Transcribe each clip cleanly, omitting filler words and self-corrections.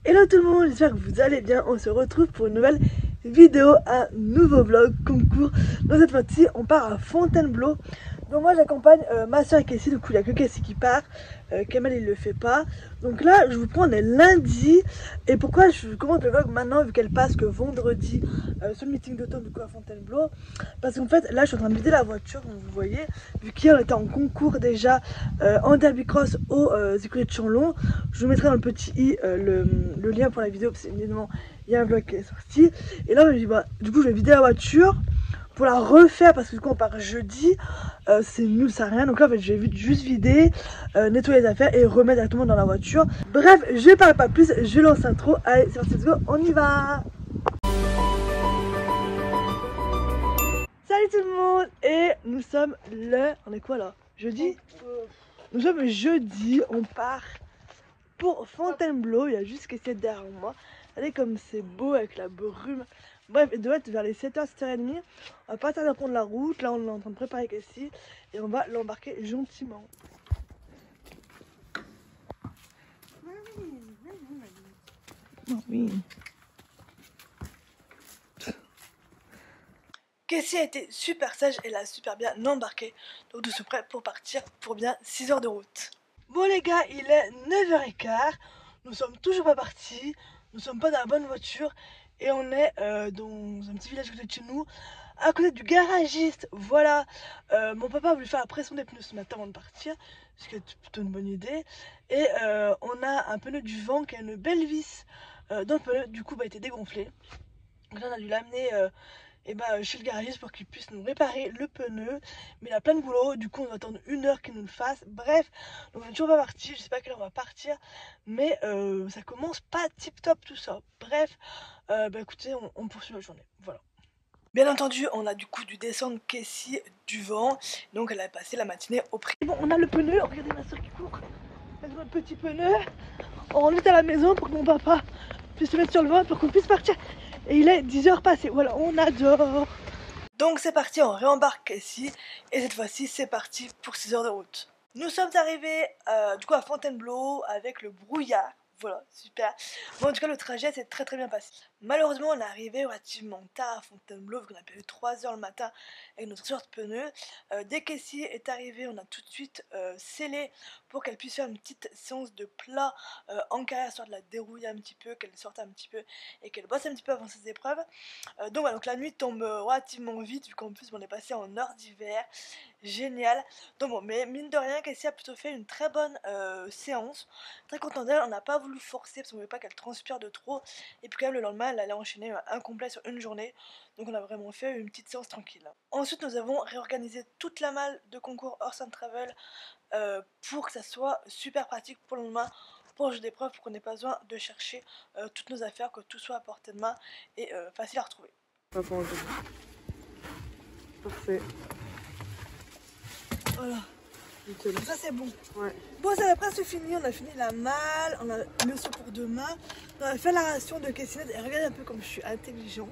Hello tout le monde, j'espère que vous allez bien. On se retrouve pour une nouvelle vidéo, un nouveau vlog concours. Dans cette fois-ci, on part à Fontainebleau. Donc moi j'accompagne ma soeur Cassie, du coup il n'y a que Cassie qui part, Kamel il le fait pas. Donc là je vous prends, on est lundi. Et pourquoi je commence le vlog maintenant vu qu'elle passe que vendredi sur le meeting d'automne du coup à Fontainebleau. Parce qu'en fait là je suis en train de vider la voiture, comme vous voyez. Vu qu'hier on était en concours déjà en derby cross au écuries de Chanlon. Je vous mettrai dans le petit i le lien pour la vidéo parce qu'évidemment il y a un vlog qui est sorti. Et là je me dis bah du coup je vais vider la voiture pour la refaire parce que du coup on part jeudi, c'est nul, ça sert à rien. Donc là en fait je vais juste vider, nettoyer les affaires et remettre directement dans la voiture. Bref, je parle pas plus, je lance l'intro. Allez c'est parti, let's go, on y va. Salut tout le monde. Et nous sommes on est quoi là? Jeudi. Nous sommes jeudi, on part pour Fontainebleau. Il y a juste Cassie derrière moi. Regardez comme c'est beau avec la brume. Bref, il doit être vers les 7h, 7h30. On va pas tarder à prendre la route. Là, on est en train de préparer Cassie et on va l'embarquer gentiment. Oh oui. Cassie a été super sage, elle a super bien embarqué. Donc nous sommes prêts pour partir pour bien 6 heures de route. Bon les gars, il est 9h15. Nous sommes toujours pas partis. Nous sommes pas dans la bonne voiture. Et on est dans un petit village à côté de chez nous, à côté du garagiste. Voilà, mon papa a voulu faire la pression des pneus ce matin avant de partir, ce qui est plutôt une bonne idée. Et on a un pneu du vent qui a une belle vis dans le pneu, du coup bah, il était dégonflé. Donc là on a dû l'amener chez le garagiste pour qu'il puisse nous réparer le pneu. Mais il a plein de boulot, du coup on va attendre 1 heure qu'il nous le fasse. Bref, donc on est toujours pas parti, je sais pas à quelle heure on va partir. Mais ça commence pas tip top tout ça. Bref, écoutez, on poursuit la journée, voilà. Bien entendu, on a du coup dû descendre Cassie du vent. Donc elle a passé la matinée au prix. Bon, on a le pneu, regardez ma soeur qui court. Avec notre petit pneu. On rentre à la maison pour que mon papa puisse se mettre sur le vent pour qu'on puisse partir. Et il est 10h passé, voilà, on adore. Donc c'est parti, on réembarque Cassie. Et cette fois-ci, c'est parti pour 6 heures de route. Nous sommes arrivés du coup à Fontainebleau avec le brouillard. Voilà, super. Bon, en tout cas, le trajet s'est très bien passé. Malheureusement, on est arrivé relativement tard à Fontainebleau, vu qu'on a perdu 3 h le matin avec notre sorte de pneu. Dès que Cassie est arrivée, on a tout de suite scellé pour qu'elle puisse faire une petite séance de plat en carrière, histoire de la dérouiller un petit peu, qu'elle sorte un petit peu et qu'elle bosse un petit peu avant ses épreuves. Donc voilà, donc la nuit tombe relativement vite, vu qu'en plus on est passé en heure d'hiver. Génial. Donc bon, mais mine de rien, Cassie a plutôt fait une très bonne séance. Très contente d'elle, on n'a pas voulu forcer parce qu'on ne voulait pas qu'elle transpire de trop. Et puis quand même le lendemain, elle allait enchaîner un complet sur une journée. Donc on a vraiment fait une petite séance tranquille. Ensuite, nous avons réorganisé toute la malle de concours Horse and Travel pour que ça soit super pratique pour le lendemain, pour le jeu d'épreuve, pour qu'on n'ait pas besoin de chercher toutes nos affaires, que tout soit à portée de main et facile à retrouver. Parfait. Voilà. Ça c'est bon. Ouais. Bon, ça va presque fini. On a fini la malle, on a le seau pour demain. On a fait la ration de Cassinette. Et regardez un peu comme je suis intelligent.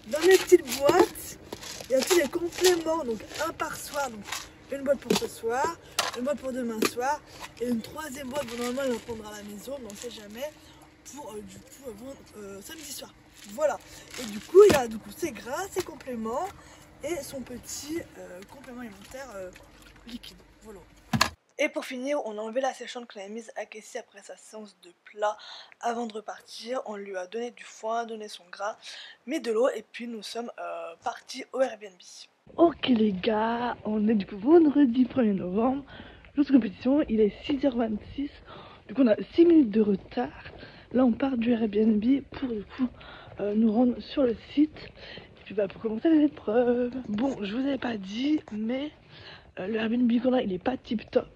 Dans les petites boîtes, il y a tous les compléments. Donc un par soir. Donc une boîte pour ce soir, une boîte pour demain soir. Et une troisième boîte. Bon, normalement, elle va prendre à la maison, mais on ne sait jamais. Pour du coup avant samedi soir. Voilà. Et du coup, il y a ses gras, ses compléments et son petit complément alimentaire liquide. Voilà. Et pour finir, on a enlevé la séchante qu'on avait mise à Cassie après sa séance de plat avant de repartir. On lui a donné du foin, donné son gras, mis de l'eau et puis nous sommes partis au Airbnb. Ok les gars, on est du coup vendredi 1er novembre. Jour de compétition, il est 6h26. Du coup on a 6 minutes de retard. Là on part du Airbnb pour du coup nous rendre sur le site. Et puis pour commencer les épreuves. Bon, je vous avais pas dit, mais le Airbnb qu'on a, il est pas tip top.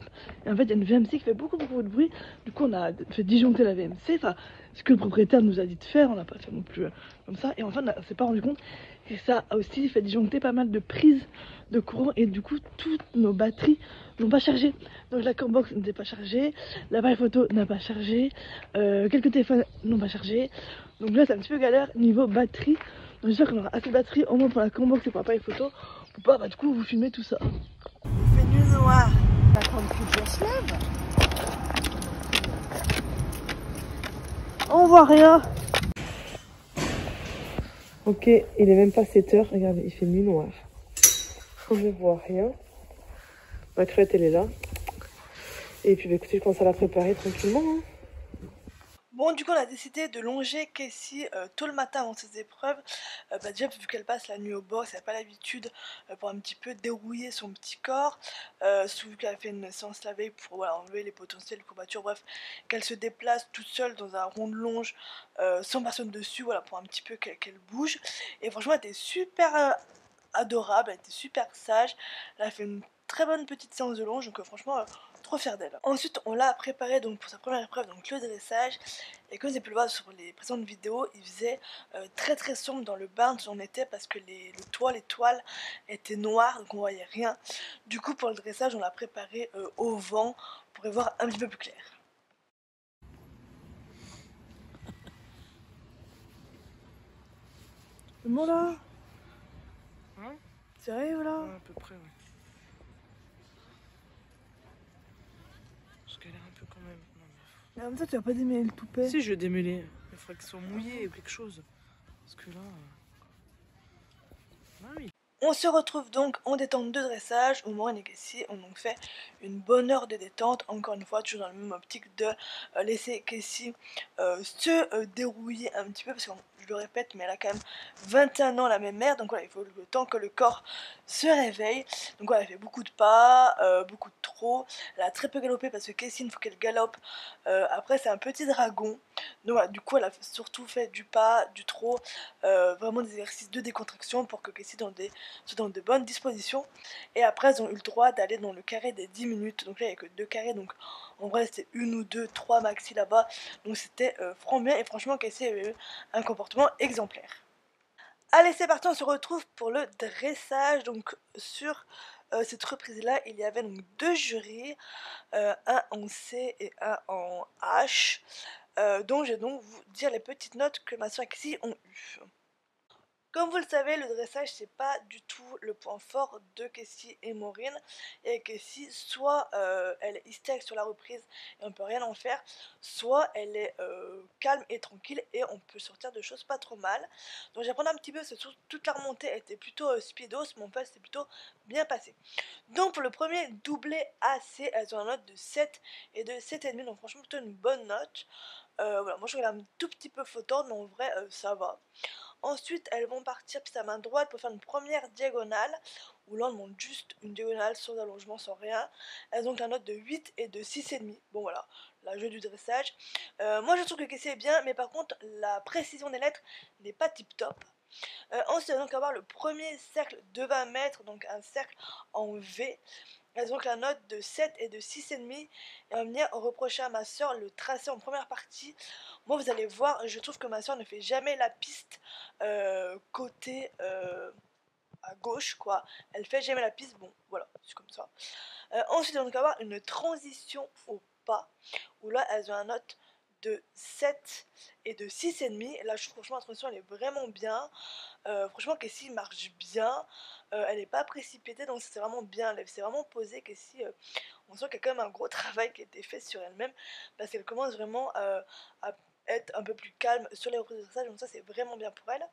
Et en fait, il y a une VMC qui fait beaucoup de bruit. Du coup, on a fait disjoncter la VMC. Enfin, ce que le propriétaire nous a dit de faire, on n'a pas fait non plus comme ça. Et enfin, on s'est pas rendu compte que ça a aussi fait disjoncter pas mal de prises de courant. Et du coup, toutes nos batteries n'ont pas chargé. Donc la Combox n'était pas chargée, l'appareil photo n'a pas chargé, quelques téléphones n'ont pas chargé. Donc là, c'est un petit peu galère niveau batterie. Donc j'espère qu'on aura assez de batterie au moins pour la Combox et pour l'appareil photo. Pour pas, du coup, vous filmer tout ça. Il fait nuit noire. La grande coupe se lève. On voit rien. Ok, il est même pas 7 heures. Regardez, il fait nuit noire. On ne voit rien. Ma crevette, elle est là. Et puis, bah, écoutez, je pense à la préparer tranquillement. Hein. Bon, du coup, on a décidé de longer Casey tôt le matin avant ses épreuves. Déjà, vu qu'elle passe la nuit au box, elle n'a pas l'habitude pour un petit peu dérouiller son petit corps. Vu qu'elle a fait une séance la veille pour voilà, enlever les potentielles courbatures. Bref, qu'elle se déplace toute seule dans un rond de longe sans personne dessus, voilà, pour un petit peu qu'elle bouge. Et franchement, elle était super adorable, elle était super sage. Elle a fait une très bonne petite séance de longe, donc franchement, trop fière d'elle. Ensuite, on l'a préparée donc pour sa première épreuve, donc le dressage. Et comme vous avez pu le voir sur les précédentes vidéos, il faisait très sombre dans le bain où on était parce que les toiles étaient noires, donc on voyait rien. Du coup, pour le dressage, on l'a préparé au vent pour y voir un petit peu plus clair. Bon là, hein? Sérieux là? Ouais, à peu près, ouais. Je galère un peu quand même. Non, mais... Comme ça, tu vas pas démêler le toupet? Si, je vais démêler. Il faudrait qu'ils soient mouillés ou quelque chose. Parce que là... Ah oui. On se retrouve donc en détente de dressage où Maureen et Casey ont donc fait une bonne heure de détente, encore une fois toujours dans la même optique de laisser Casey se dérouiller un petit peu parce que je le répète mais elle a quand même 21 ans la même mère, donc voilà, il faut le temps que le corps se réveille. Donc voilà, elle fait beaucoup de pas, beaucoup de trot, elle a très peu galopé parce que Casey il faut qu'elle galope, après c'est un petit dragon, donc voilà, du coup elle a surtout fait du pas, du trot, vraiment des exercices de décontraction pour que Casey soit dans de bonnes dispositions. Et après elles ont eu le droit d'aller dans le carré des 10 minutes, donc là il n'y a que 2 carrés, donc en vrai c'était 1 ou 2, 3 maxi là-bas, donc c'était franchement bien et franchement Casey avait eu un comportement exemplaire. Allez c'est parti, on se retrouve pour le dressage. Donc sur cette reprise là il y avait donc 2 jurys, un en C et un en H, dont je vais donc vous dire les petites notes que ma soeur et Casey ont eues. Comme vous le savez, le dressage c'est pas du tout le point fort de Casey et Maureen. Et Casey, soit elle est hystérique sur la reprise et on peut rien en faire, soit elle est calme et tranquille et on peut sortir de choses pas trop mal. Donc j'apprends un petit peu, parce que toute la remontée était plutôt speedos, mon poste c'était plutôt bien passé. Donc pour le premier doublé AC, elles ont une note de 7 et de 7,5, donc franchement plutôt une bonne note. Voilà, moi je regarde un tout petit peu flottante, mais en vrai ça va. Ensuite, elles vont partir piste à main droite pour faire une première diagonale, où là on monte juste une diagonale sans allongement, sans rien. Elles ont la note de 8 et de 6,5. Bon voilà, la jeu du dressage. Moi je trouve que Casey est bien, mais par contre la précision des lettres n'est pas tip top. Ensuite, elles vont donc avoir le premier cercle de 20 mètres, donc un cercle en V. Elles ont la note de 7 et de 6,5 et on va venir reprocher à ma soeur le tracé en première partie. Moi vous allez voir, je trouve que ma soeur ne fait jamais la piste côté à gauche quoi. Elle fait jamais la piste, bon voilà, c'est comme ça. Ensuite on va avoir une transition au pas, où là elles ont une note de 7 et de 6,5. Là je trouve franchement la transition elle est vraiment bien. Franchement Casey marche bien, elle n'est pas précipitée, donc c'est vraiment bien, elle s'est vraiment posée. Casey, on sent qu'il y a quand même un gros travail qui a été fait sur elle-même, parce qu'elle commence vraiment à être un peu plus calme sur les reprises de dressage, donc ça c'est vraiment bien pour elle.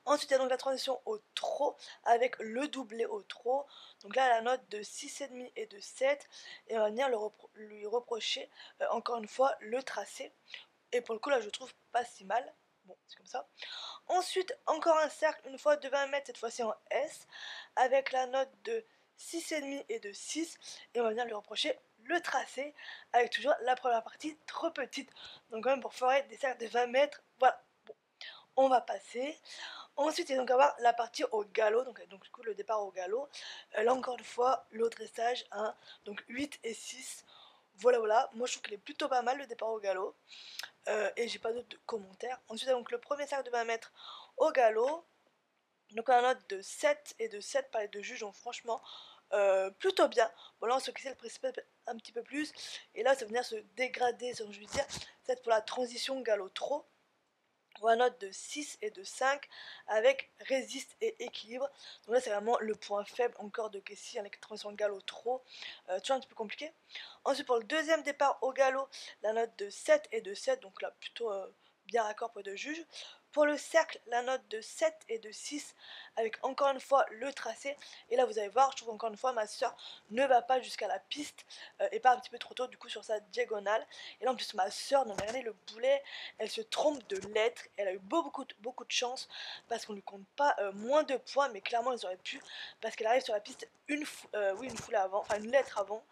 Ensuite il y a donc la transition au trot avec le doublé au trot, donc là la note de 6,5 et de 7, et on va venir lui reprocher encore une fois le tracé, et pour le coup là je trouve pas si mal, bon c'est comme ça. Ensuite, encore un cercle, une fois de 20 mètres, cette fois-ci en S, avec la note de 6,5 et de 6. Et on va venir lui reprocher le tracé, avec toujours la première partie trop petite. Donc quand même pour forer des cercles de 20 mètres, voilà. Bon, on va passer. Ensuite, il va donc avoir la partie au galop, donc du coup le départ au galop. Là encore une fois, le dressage, hein, donc 8 et 6. Voilà, moi je trouve qu'il est plutôt pas mal le départ au galop. Et j'ai pas d'autres commentaires. Ensuite, donc le premier cercle de 20 mètres au galop. Donc on a une note de 7 et de 7 par les deux juges, donc franchement plutôt bien. Bon là on se quitte le précipite un petit peu plus. Et là ça va venir se dégrader, si je veux dire. C'est pour la transition galop-trot. la note de 6 et de 5 avec résiste et équilibre. Donc là c'est vraiment le point faible encore de Casey avec transition galop trop, tu vois, un petit peu compliqué. Ensuite pour le deuxième départ au galop, la note de 7 et de 7, donc là plutôt bien raccord pour les deux juges. Pour le cercle, la note de 7 et de 6 avec encore une fois le tracé. Et là vous allez voir, je trouve encore une fois ma soeur ne va pas jusqu'à la piste et part un petit peu trop tôt du coup sur sa diagonale. Et là en plus ma soeur, non mais regardez le boulet, elle se trompe de lettres. Elle a eu beaucoup de chance parce qu'on ne lui compte pas moins de points, mais clairement ils auraient pu parce qu'elle arrive sur la piste une foulée avant, enfin une lettre avant.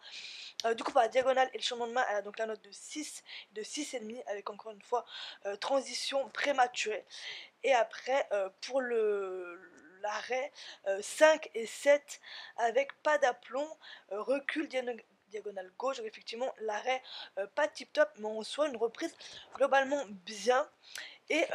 Du coup par la diagonale et le changement de main, elle a donc la note de 6, de 6,5 avec encore une fois transition prématurée. Et après pour l'arrêt 5 et 7 avec pas d'aplomb, recul diagonale gauche, donc effectivement l'arrêt pas tip top mais en soi une reprise globalement bien. Et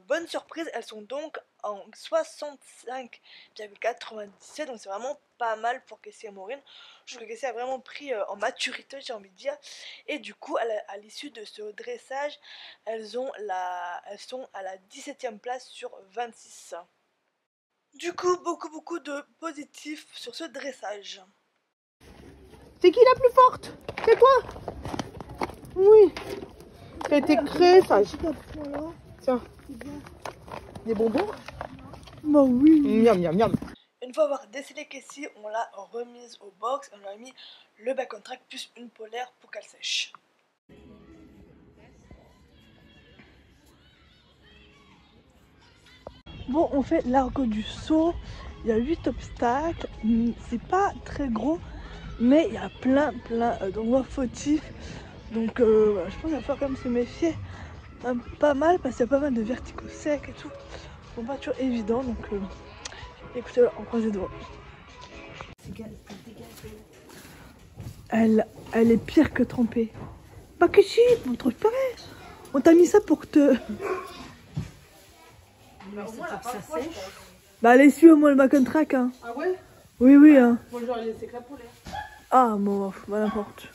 bonne surprise, elles sont donc en 65,97, donc c'est vraiment pas mal pour Casey et Maureen. Je trouve que Casey a vraiment pris en maturité, j'ai envie de dire. Et du coup, à l'issue de ce dressage, elles sont à la 17e place sur 26. Du coup, beaucoup de positifs sur ce dressage. C'est qui la plus forte? C'est toi? Oui. T'as été très sage. Tiens. Des bonbons? Bah oui. Miam, miam, miam. Une fois avoir décelé Casey, on l'a remise au box. On lui a mis le back on track plus une polaire pour qu'elle sèche. Bon, on fait l'argot du saut. Il y a 8 obstacles. C'est pas très gros, mais il y a plein d'endroits fautifs. Donc voilà, je pense qu'il va falloir quand même se méfier pas mal parce qu'il y a pas mal de verticaux secs et tout. Bon, pas toujours évident, donc écoutez, on croise les doigts. Elle est pire que trempée. Bah que si, on trouve pareil. On t'a mis ça pour te... Bah allez, suis au moins le back on track hein. Ah ouais? Oui hein. Moi j'aurais laissé que la polaire. Ah bon, bah n'importe.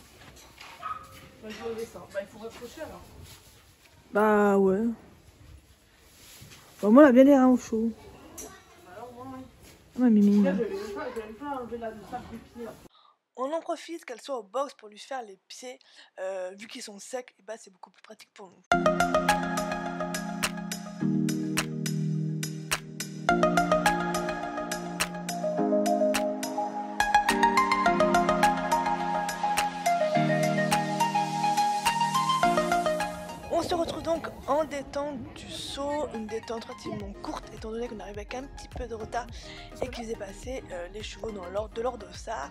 Moi je vais lever ça. Bah il faut rapprocher alors. Bah ouais. Bah moi elle a bien l'air hein, au chaud. Alors moi oui. Ah ma mimi. Là je vais même pas enlever la sape du pied là. On en profite qu'elle soit au box pour lui faire les pieds. Vu qu'ils sont secs, et bah c'est beaucoup plus pratique pour nous. On se retrouve donc en détente du saut, une détente relativement courte étant donné qu'on arrivait avec un petit peu de retard et qu'ils aient passé les chevaux dans l'ordre de leur dossard,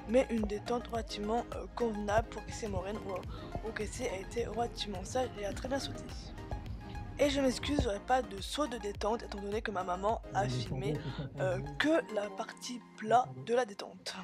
mais une détente relativement convenable pour Casey et Maureen où Casey a été relativement sage et a très bien sauté. Et je m'excuse, j'aurais pas de saut de détente étant donné que ma maman a filmé que la partie plat de la détente.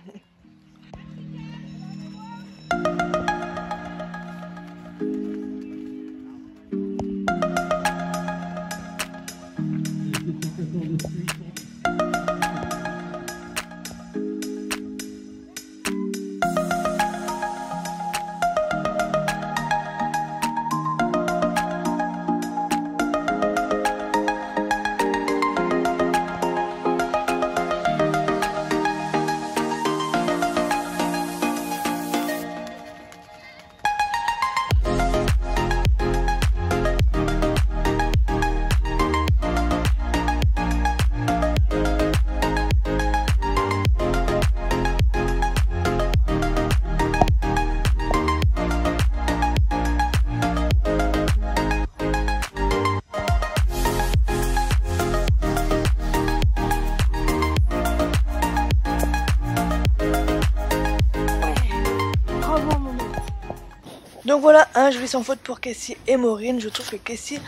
Donc voilà, un joli sans faute pour Casey et Maureen. Je trouve que Casey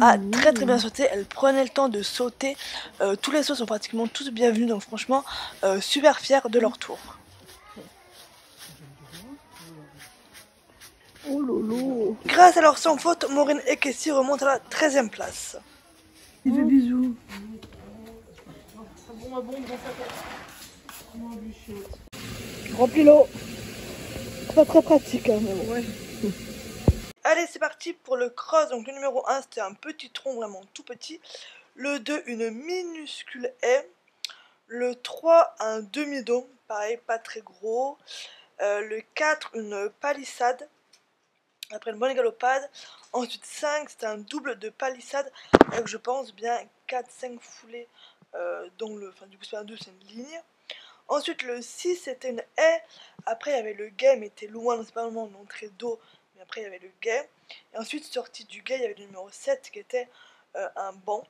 a très bien sauté. Elle prenait le temps de sauter. Tous les sauts sont pratiquement tous bienvenus. Donc franchement, super fière de leur tour. Oh lolo. Grâce à leur sans faute, Maureen et Casey remontent à la 13e place. Il fait bisous. Remplis l'eau. Pas très pratique hein, mais bon. Ouais. Allez, c'est parti pour le cross. Donc le numéro 1, c'était un petit tronc vraiment tout petit. Le 2, une minuscule haie. Le 3, un demi-dôme, pareil, pas très gros. Le 4, une palissade. Après une bonne galopade. Ensuite 5, c'était un double de palissade avec, je pense, bien 4-5 foulées. Dont du coup c'est pas un 2, c'est une ligne. Ensuite le 6, c'était une haie. Après il y avait le guet, mais était loin, donc c'est pas vraiment une entrée d'eau. Mais après il y avait le guet. Et ensuite sorti du guet, il y avait le numéro 7 qui était un banc.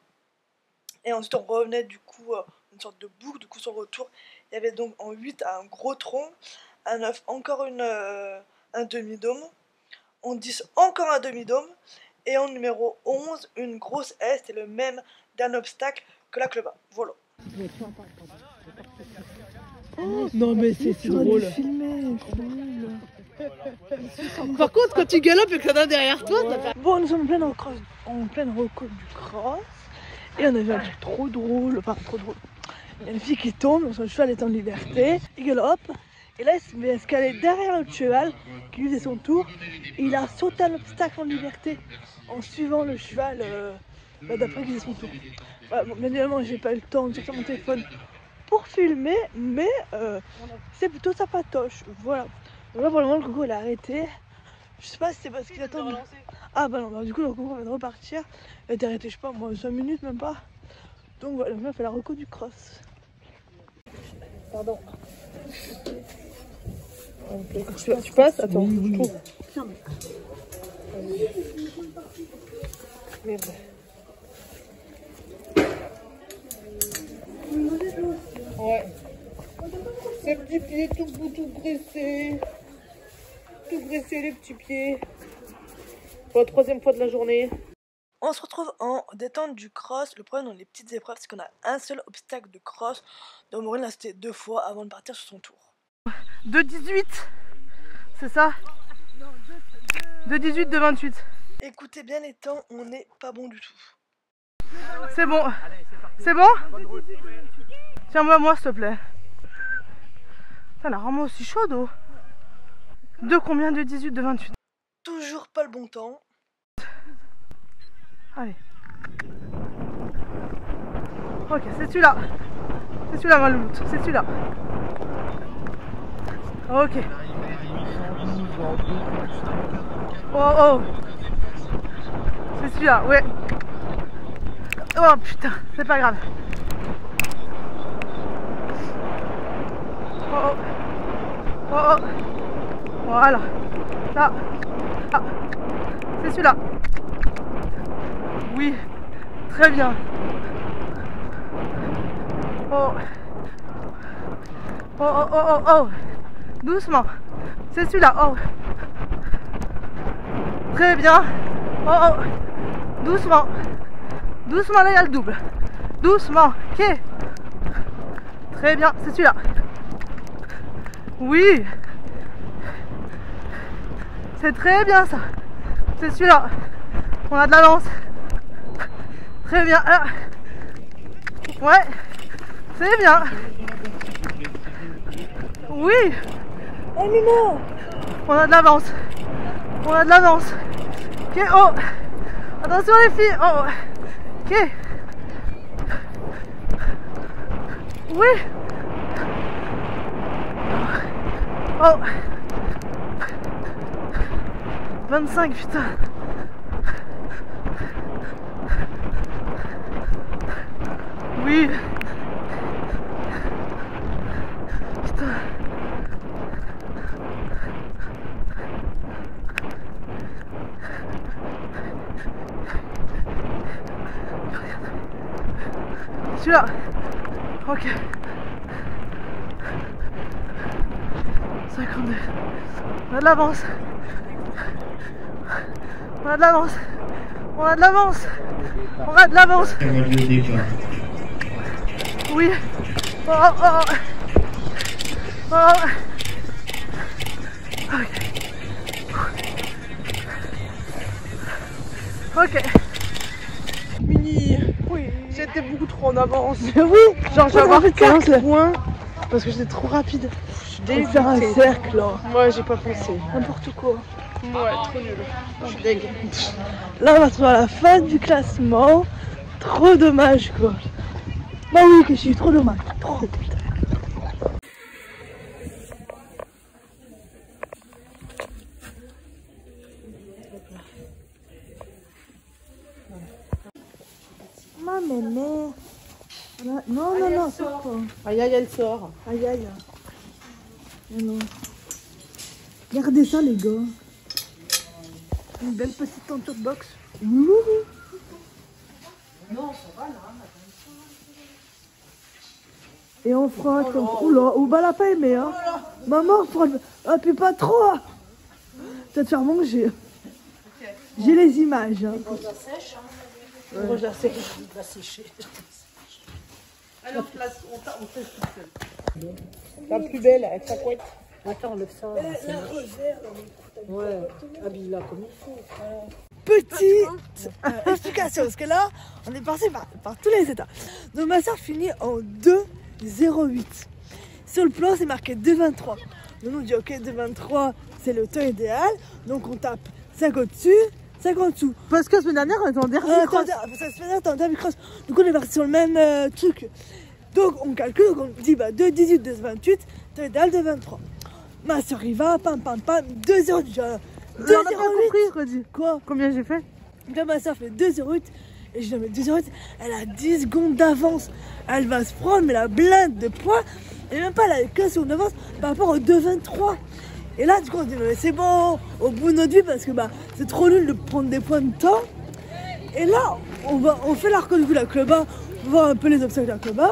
Et ensuite on revenait du coup une sorte de boucle. Du coup sur le retour, il y avait donc en 8 un gros tronc. Un 9 encore un demi-dôme. En 10 encore un demi-dôme. Et en numéro 11 une grosse haie. C'était le même d'un obstacle que la cleba. Voilà. Oh, non mais c'est drôle. Par contre quand tu galopes et que t'en as derrière toi, Bon, nous sommes en pleine reco du cross. Et on avait un truc trop drôle. Enfin trop drôle. Il y a une fille qui tombe, son cheval est en liberté. Il galope. Et là il se met escalader derrière l'autre cheval qui lui faisait son tour. Et il a sauté un obstacle en liberté en suivant le cheval d'après qu'il faisait son tour. Voilà, bon, bien évidemment j'ai pas eu le temps de sortir mon téléphone pour filmer, mais c'est plutôt sympatoche. Voilà. Donc là pour le moment le coco il a arrêté. Je sais pas si c'est parce qu'il attend. Ah bah non, bah, du coup le coco vient de repartir. Il a été arrêté, je sais pas moi, 5 minutes même pas. Donc voilà, on a fait la reco du cross. pardon. Tu passes? Attends, je trouve. Merde. Ouais. Ces petits pieds tout pressés. Tout pressés les petits pieds. Pour la 3e fois de la journée. On se retrouve en détente du cross. Le problème dans les petites épreuves, c'est qu'on a un seul obstacle de cross. Donc Maureen l'a sauté 2 fois avant de partir sur son tour. 2,18, c'est ça? 2,18, 2,28. Écoutez bien les temps, on n'est pas bon du tout. C'est bon. C'est bon? Tiens-moi, s'il te plaît. Elle a vraiment aussi chaude, oh. De combien? De 18, de 28. Toujours pas le bon temps. Allez. Ok, c'est celui-là. C'est celui-là, ma louloute. C'est celui-là. Ok. Oh. C'est celui-là, ouais. Oh putain, c'est pas grave. Oh. Voilà. Là. Ah. C'est celui-là. Oui. Très bien. Oh. Doucement. C'est celui-là. Oh. Très bien. Oh. Doucement. Doucement, là il y a le double. Doucement. Ok. Très bien. C'est celui-là. Oui. C'est très bien ça. C'est celui-là. On a de l'avance. Très bien. Là. Ouais. C'est bien. Oui. Oh Mimo. On a de l'avance. Ok. Oh. Attention les filles. Oh. Ok. Oui. Oh. 25, putain. Oui. Putain. Celui-là. Ok. 52. On a de l'avance. On a de l'avance. Oui. Oh. Ok. Mini. Oui. J'étais beaucoup trop en avance. Oui. Genre j'ai avoir 15 points. parce que j'étais trop rapide. Je vais faire un cercle là. Moi j'ai pas pensé. N'importe quoi. Ouais, trop nul. Je suis deg. Là, on va se trouver à la fin du classement. Trop dommage, quoi. Bah oui, que je suis trop dommage. Trop. Ma mémé. Non, non, non, sors pas. Aïe aïe, elle sort. Aïe, aïe. Non, non. Regardez ça, les gars. Une belle petite tenture de boxe. Non, ça va là. Et on fera comme. Oula, ou bah, elle a pas aimé, hein. Maman, appuie pas trop. Hein. Tu vas te faire manger. Okay. J'ai les images. Hein. On la sèche. Hein. Ouais. Je la sèche. Je la sécher. Alors, on sèche toute seule. La plus belle, avec sa couette. Attends, enlève ça. Ouais, habille-la comme il faut. Petite explication, parce que là, on est passé par tous les états. Donc ma soeur finit en 2,08. Sur le plan, c'est marqué 2,23. Donc on dit ok, 2,23, c'est le temps idéal. Donc on tape 5 au-dessus, 5 en dessous. Parce que la semaine dernière, on était en dernier cross. Parce que la semaine dernière, on était en dernier cross. Donc on est parti sur le même truc. Donc on calcule, donc on dit 2,18, 2,28, temps idéal 2,23. Ma soeur y va, pam pam pam, 2,08 déjà. On n'a pas compris, Rodi. Quoi? Combien j'ai fait? Là, ma soeur fait 2,08 et je lui mets 2,08. Elle a 10 secondes d'avance. Elle va se prendre, mais la blinde de points. Et même pas, elle a 15 secondes d'avance par rapport au 2,23. Et là, du coup, on dit, mais c'est bon, au bout de notre vie, parce que c'est trop nul de prendre des points de temps. Et là, on fait l'arc du coup, la club 1, voir un peu les obstacles de la club 1.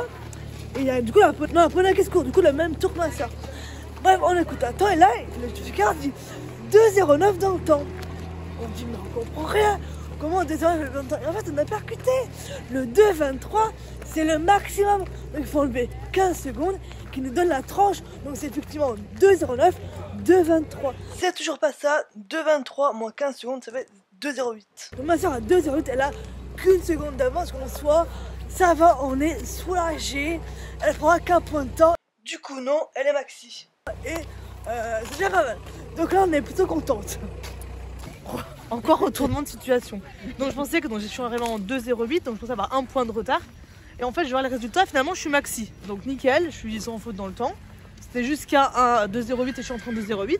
Et il y a du coup la première qui se court, du coup, le même tour que ma soeur. Bref, on écoute un temps, et là, le trucard dit 2,09 dans le temps. On dit, mais on comprend rien. Comment 2,09 dans le temps? Et en fait, on a percuté. Le 2,23, c'est le maximum. Donc, il faut enlever 15 secondes qui nous donne la tranche. Donc, c'est effectivement 2,09, 2,23. C'est toujours pas ça. 2,23 moins 15 secondes, ça fait 2,08. Donc, ma soeur a 2,08, elle a qu'une seconde d'avance. Qu'on soit, ça va, on est soulagé. Elle prendra qu'un point de temps. Du coup, non, elle est maxi. Et c'est déjà pas mal. Donc là, on est plutôt contente. Encore retournement de situation. Donc je pensais que je suis arrivée en 2,08, donc je pensais avoir un point de retard. Et en fait, je vois les résultats, finalement, je suis maxi. Donc nickel, je suis sans faute dans le temps. C'était jusqu'à 2,08 et je suis en train de 2,08.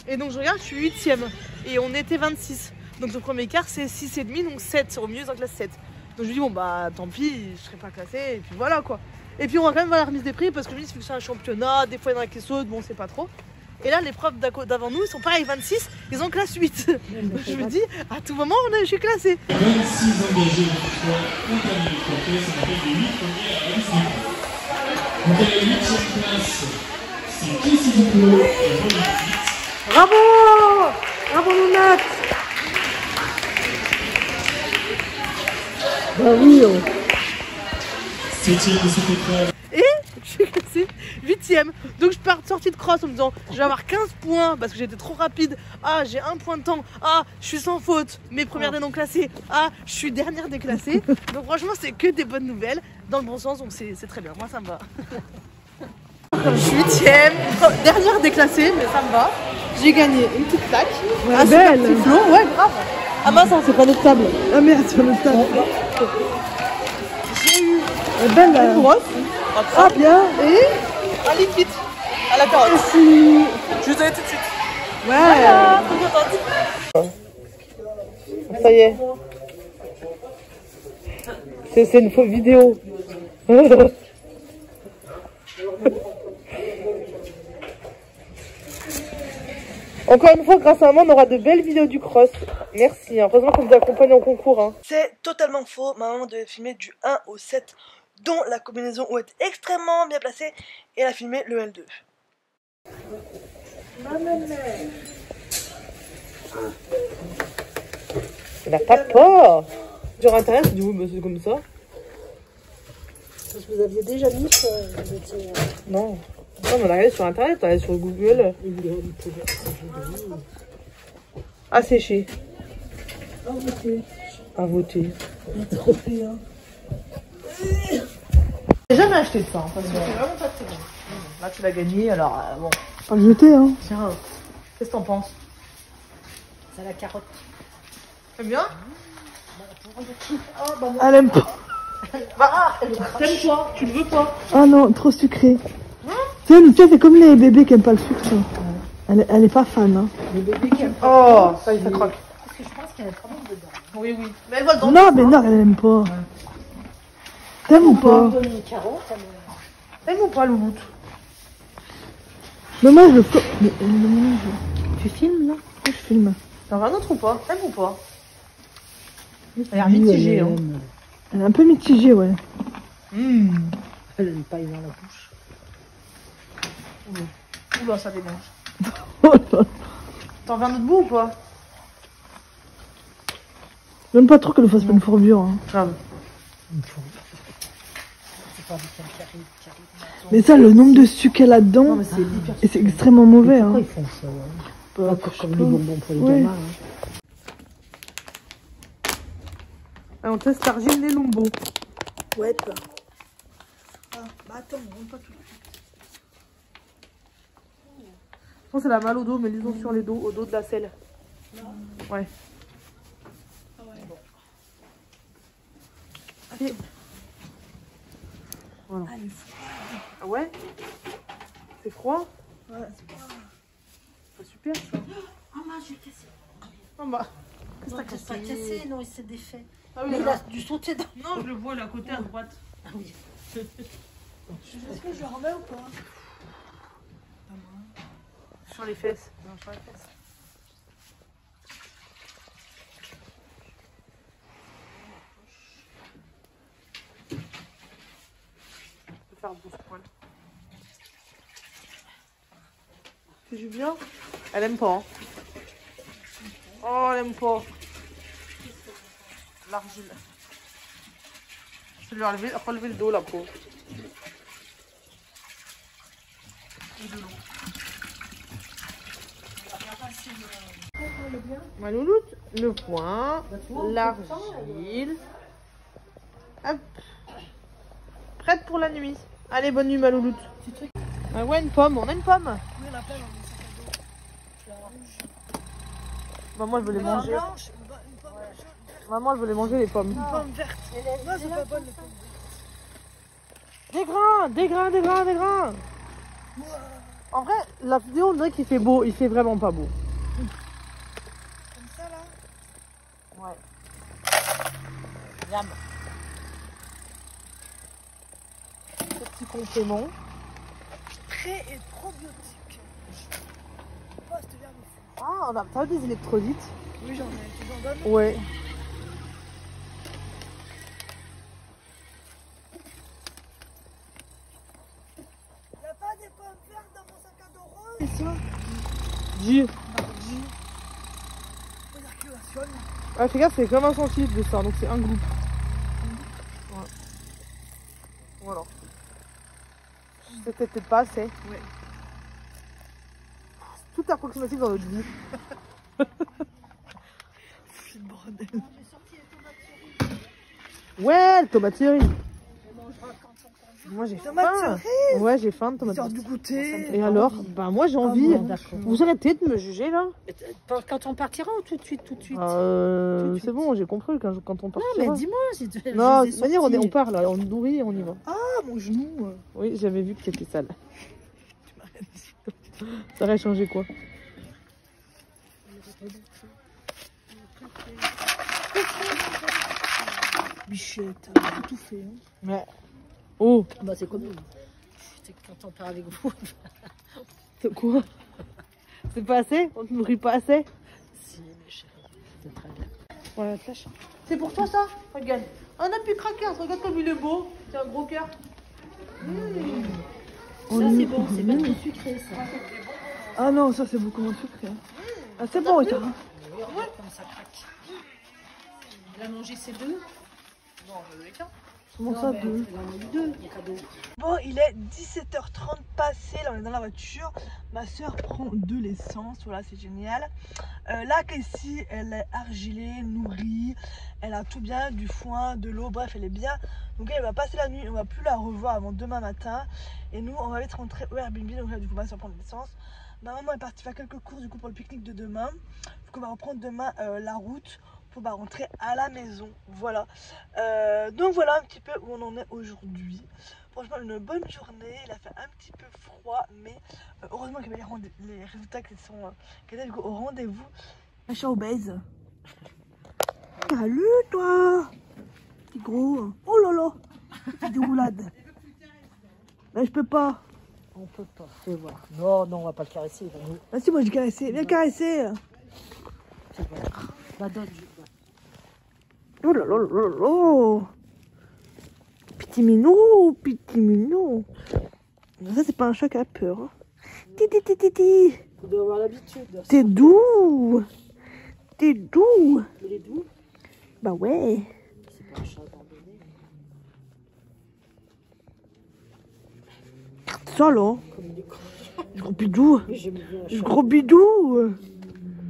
Et donc je regarde, je suis 8ème. Et on était 26. Donc le premier quart, c'est 6,5, donc 7. Au mieux, en classe 7. Donc je me dis, bon bah tant pis, je serai pas classée. Et puis voilà quoi. Et puis on va quand même voir la remise des prix parce que je me dis, c'est un championnat, des fois il y en a qui sautent, bon c'est pas trop. Et là les profs d'avant nous, ils sont pareils, 26, ils ont classe 8. Donc je me dis, à tout moment je suis classée. 26 engagés, soit on termine le trophée, ça m'appelle les 8 premiers à 26. Donc à la 8e place, c'est Kessie Zouko et Roland. Bravo! Bravo mon Max! Bah oui, oh. 7e de cette épreuve. Et je suis classée 8ème. Donc je pars sortie de cross en me disant je vais avoir 15 points parce que j'étais trop rapide. Ah, j'ai un point de temps. Ah, je suis sans faute. Mes premières des non classées. Ah, je suis dernière déclassée. Donc franchement, c'est que des bonnes nouvelles dans le bon sens. Donc c'est très bien. Moi, ça me va. Je suis 8ème, dernière déclassée, mais ça me va. J'ai gagné une petite plaque. Ouais, un belle. super petit flot. Ouais, grave. Ah mince, c'est pas notre table. Ah merde, c'est notre table. J'ai eu Belle une brosse. Ah bien. Et un liquide à la carotte. Merci. Je vous avais tout de suite. Ouais. Voilà, trop contente. Ça y est. C'est une fausse vidéo. Encore une fois, grâce à moi, on aura de belles vidéos du cross. Merci. Heureusement qu'on nous accompagne en concours. Hein. C'est totalement faux. Ma maman devait filmer du 1 au 7, dont la combinaison où est extrêmement bien placée. Et elle a filmé le L2. Elle a pas peur. Sur internet, je dis oui, c'est comme ça. Parce que vous aviez déjà mis que vous étiez... Non. Non, mais on a regardé sur internet, on a regardé sur Google. À sécher. À voter. J'ai jamais acheté ça, parce que c'est vraiment pas très bon. Là, tu l'as gagné, alors bon. Pas jeter, hein. Tiens, qu'est-ce que t'en penses? C'est la carotte. T'aimes bien? Elle aime pas. T'aimes quoi? Tu le veux pas? Ah non, trop sucré. Tu sais, Lucas, c'est comme les bébés qui aiment pas le sucre. Ça. Elle est pas fan. Hein. Les bébés qui aiment Oh, ça y est, ça croque. parce que je pense qu'il y a trop dedans. Oui, oui. Mais elle va dedans. Non, mais non, elle aime pas. T'aimes ou pas? Donne une carotte, T'aimes ou pas, Louloute? Mais moi, je le fais. Mais elle me mange. tu filmes là? Je filme. T'en veux un autre ou pas? T'aimes ou pas? Elle a l'air mitigée, hein. Elle est un peu mitigée, ouais. Elle aime pas, il est dans la bouche. Oula, ça démange. Oh là. T'en veux un autre bout ou pas? J'aime pas trop qu'elle fasse pas une fourbure. Hein. Grave. C'est pas avec elle qui arrive. Mais ça, le nombre de sucre qu'elle a dedans, Non, mais c'est hyper. et c'est extrêmement mauvais. Pourquoi Hein. ils font ça? Bah, Encore je comme sais les pas. bonbons pour les Ouais. gamins. Hein. Allez, on teste l'argile des Lumbo. Ouais, toi. Ah, bah attends, on rentre pas tout de suite. Je pense que c'est la mal au dos, mais lisons sur les dos, au dos de la selle. Ouais. Ah ouais. Et- Voilà. Ah, il est fou. Ah ouais? C'est froid? Ouais, c'est pas... C'est super ça. Ah, mince, j'ai cassé. Ah bah. Qu'est-ce Non, que t'as t'as pas cassé? cassé, non, il s'est défait. Ah oui, Mais il là. a dû sauter dans. Non, je le vois là, à côté à droite. Ah oui. Est-ce que je le remets ou pas? Sur les fesses. Non, sur les fesses. Je vais faire un bon poil. C'est du bien? Elle aime pas. Hein. Oh, elle aime pas. L'argile. Je vais lui relever le dos, la pauvre. Et de l'eau. Ma louloute, le point, l'argile. Hop. Prête pour la nuit. Allez, bonne nuit, ma louloute. Ah ouais, une pomme, on a une pomme. Oui, on a plein dans le sac à dos. La rouge. Maman, elle veut les Une manger. blanche, une pomme jaune, Maman, elle veut les manger, les pommes. une pomme verte. Non, c'est pas bonne, les pommes vertes. Des grains, des grains, des grains, des grains. En vrai, la vidéo, on dirait qu'il fait beau. Il fait vraiment pas beau. Comme ça, là. Ouais. Yam. Petit complément. Pré et probiotique. Oh, cette viande est fou. Ah, on a pas des électrolytes. Oui, j'en ai. Tu t'en donnes? Ouais. Y'a pas des pommes vertes dans mon sac à dos rose? C'est ça? Dis. Faut dire que la sionne. Ah, fais gaffe, c'est comme un centilitre de ça, donc c'est un groupe. Ouais. Voilà. C'était peut-être pas assez. Ouais. Tout approximatif dans notre vie. C'est le bordel. Ouais, le tomate cerise. Moi j'ai Tomate faim. Ouais, j'ai faim de tomate Sors cerise. du goûter. Et alors? Bah moi j'ai envie. bon, d'accord. Vous arrêtez de me juger là? Quand on partira ou tout de suite, tout de suite? C'est bon, j'ai compris quand on part. Non, mais dis-moi. Non, de toute manière on part là, on nourrit et on y va. Ah, mon genou. Oui, j'avais vu que c'était sale. Ça aurait changé quoi? Bichette, elle a tout fait. Hein. Ouais. Oh, Bah, c'est comme nous. C'est que quand on part avec vous. c'est quoi? C'est pas assez? On te nourrit pas assez? Si, mes chéris, c'est très bien. Voilà, tâche. C'est pour toi ça? Regarde. On a pu craquer, regarde comme il est beau. C'est un gros cœur. Ça, c'est bon, c'est pas trop sucré, ça. Ah non, ça c'est beaucoup moins sucré. Hein. Ah, c'est bon, ça. Oui, regarde comme ça craque. Il a mangé ses deux? Non, je l'ai qu'un. Comment ça, deux? Il en a eu deux, mon cadeau. Bon, il est 17h30 passé, là on est dans la voiture. Ma soeur prend de l'essence, voilà, c'est génial. La Casey, elle est argilée, nourrie, elle a tout bien, du foin, de l'eau, bref, elle est bien. Donc elle va passer la nuit, on va plus la revoir avant demain matin. Et nous, on va vite rentrer au Airbnb, donc là, du coup, ma soeur prend de l'essence. Ma maman est partie faire quelques courses du coup pour le pique-nique de demain. Faut qu'on va reprendre demain la route pour rentrer à la maison. Voilà. Donc voilà un petit peu où on en est aujourd'hui. Franchement une bonne journée. Il a fait un petit peu froid, mais heureusement qu'il y avait les résultats qui étaient du coup au rendez-vous. Machin obèse. Salut toi, petit gros. Oh là là, petite roulade. Mais je peux pas. On peut pas, fais voir. Non, non, on va pas le caresser. Ah si, moi j'ai caressé. Viens caresser. Bah donne. Oh là là là là. Petit minou, petit minou. Ça c'est pas un chat qui a peur. Hein. Titi. Vous devez avoir l'habitude. T'es doux. T'es doux. Il est doux. Bah ouais. C'est pas un chat abandonné. Ça là. Comme il est con. Gros bidou. Mais j'aime bien un chat. Gros bidou.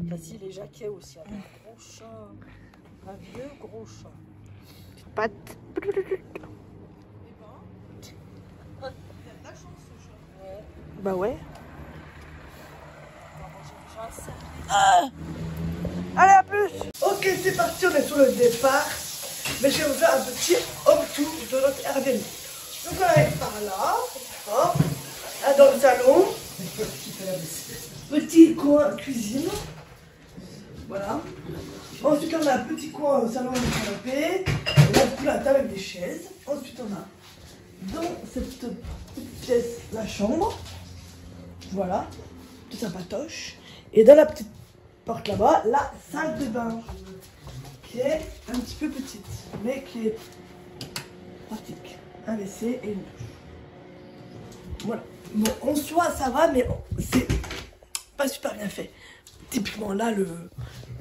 Vas-y, les jaquets aussi. Un gros chat. Un vieux gros chat. Patte. Bah ouais. Allez, à plus. Ok, c'est parti, on est sur le départ. Mais je vais vous faire un petit home tour de notre Airbnb. Donc on arrive par là, hop, là dans le salon. Petit coin cuisine. Voilà. Ensuite on a un petit coin salon de canapé. Et là du coup la table avec des chaises. Ensuite on a dans cette petite pièce la chambre. Voilà. Tout ça patoche. Et dans la petite porte là-bas, la salle de bain. Qui est un petit peu petite. Mais qui est pratique. Un WC et une douche. Voilà. Bon, en soi, ça va, mais c'est pas super bien fait. Typiquement, là,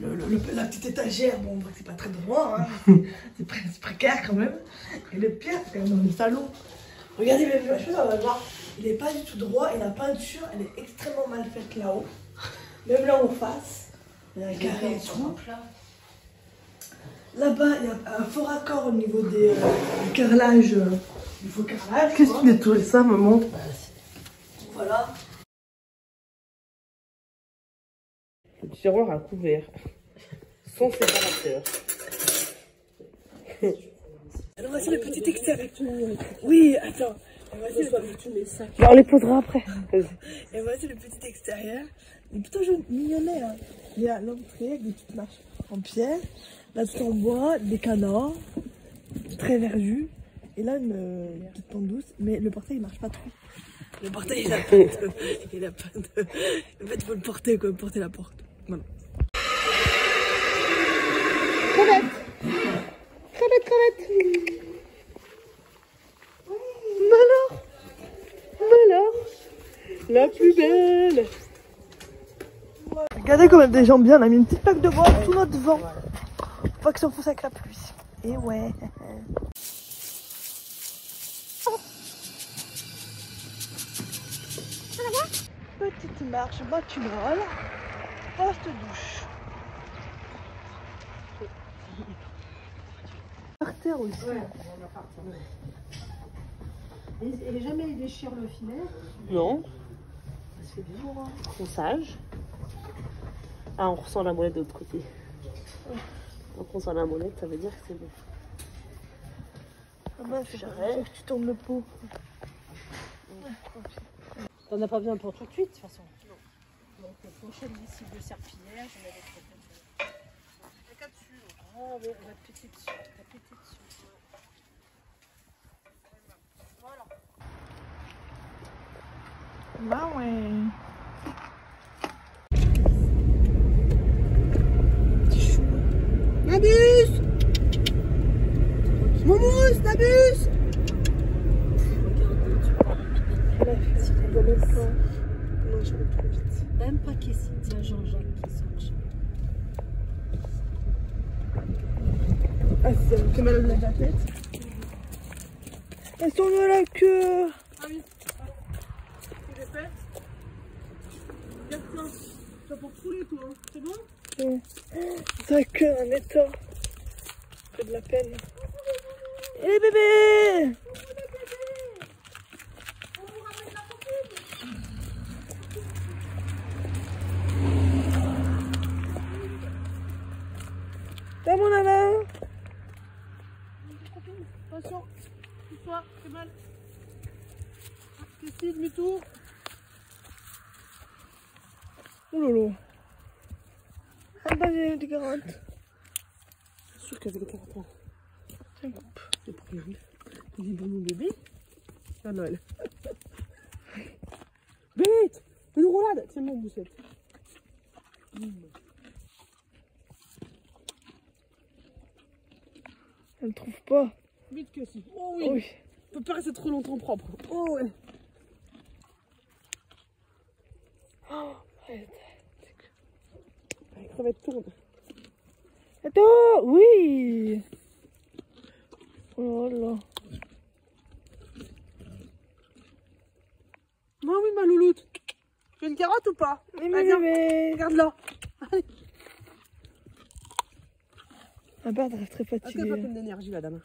la petite étagère, bon, c'est pas très droit, hein. C'est précaire quand même. Et le pire, c'est quand même dans le salon. Regardez, je sais pas, on va voir. Il est pas du tout droit et la peinture, elle est extrêmement mal faite là-haut. Même là en face, il y a un carré et tout. Là-bas, il y a un fort raccord au niveau du carrelage. Il faut carrelage. Qu'est-ce que tu nettoies ça, maman? Voilà. Le tiroir à couvert. Sans séparateur. Alors voici le petit extérieur. Oui, attends. On les posera après. Et voici le petit extérieur. Il est plutôt mignonnet. Hein. Il y a l'entrée avec des petites marches en pierre. Là tout en bois, des canards. Très verdus. Et là une petite pente douce. Mais le portail il marche pas trop. Le portail il a pas de... Il a pas de... En fait il faut le porter quoi, porter la porte. Voilà. Crevette. Alors, la plus belle. Regardez comme des gens bien, on a mis une petite plaque de bois sous notre vent. Faut pas que ça s'enfonce avec la pluie. Et ouais. Petite marche matinale. Post-douche. Par terre aussi. Ouais, et jamais il déchire le filet. Non, C'est bien. tronçage. Ah, on ressent la molette de l'autre côté. Donc on sent la molette, ça veut dire que c'est bon. Ah bah, j'arrête que tu tournes le pot. T'en as pas besoin pour tout de suite, de toute façon. Donc, la prochaine lessive de serpillière, je vais mettre peut-être. Il y a dessus. Ah, oui, on va péter dessus. On va péter dessus. Voilà. Bah ouais. Nabus! Moumous, Nabus! Non, je vais trop vite. Même pas qu'ici, tiens Jean-Jacques qui sortent. Ah, ça me fait mal à la tête. Elles sont de la queue. Ah oui. Tu les fais? Regarde ça. Tu vas pour fouler toi. C'est bon? Sa queue en état. Ça fait de la peine. Et les bébés! T'as mon Alain. Attention, pousse-toi, c'est mal. Ici, demi-tour. Oh lolo. Ah bah j'ai des carottes. C'est sûr qu'avec les carottes là. Tiens, coupe. C'est pour rien. Tu dis pour mon bébé. Pas mal. Vite! Une roulade! Tiens mon boussette. Elle ne trouve pas. Vite que si. Oh oui! Oui. On peut pas rester trop longtemps propre. Oh ouais! Oh, arrête. Allez, crevette tourne. Attends, oui. Oh là là. Non oui ma louloute. Tu veux une carotte ou pas? Mais viens. bébé. Regarde-la. Ah bah, elle reste très Elle n'a pas fatiguée. pleine d'énergie la dame.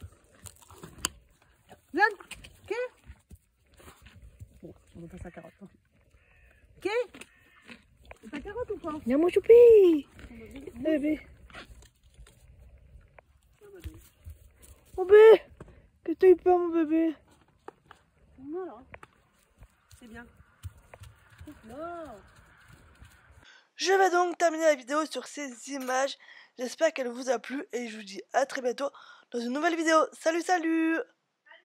Viens. Ok. Bon, on veut pas sa carotte. Tant pis. Ok. C'est ta carotte ou pas? Viens mon choupi. Bébé. Mon bébé. Que t'as eu peur mon bébé? Voilà. C'est bien. Non. Je vais donc terminer la vidéo sur ces images. J'espère qu'elle vous a plu et je vous dis à très bientôt dans une nouvelle vidéo. Salut, salut!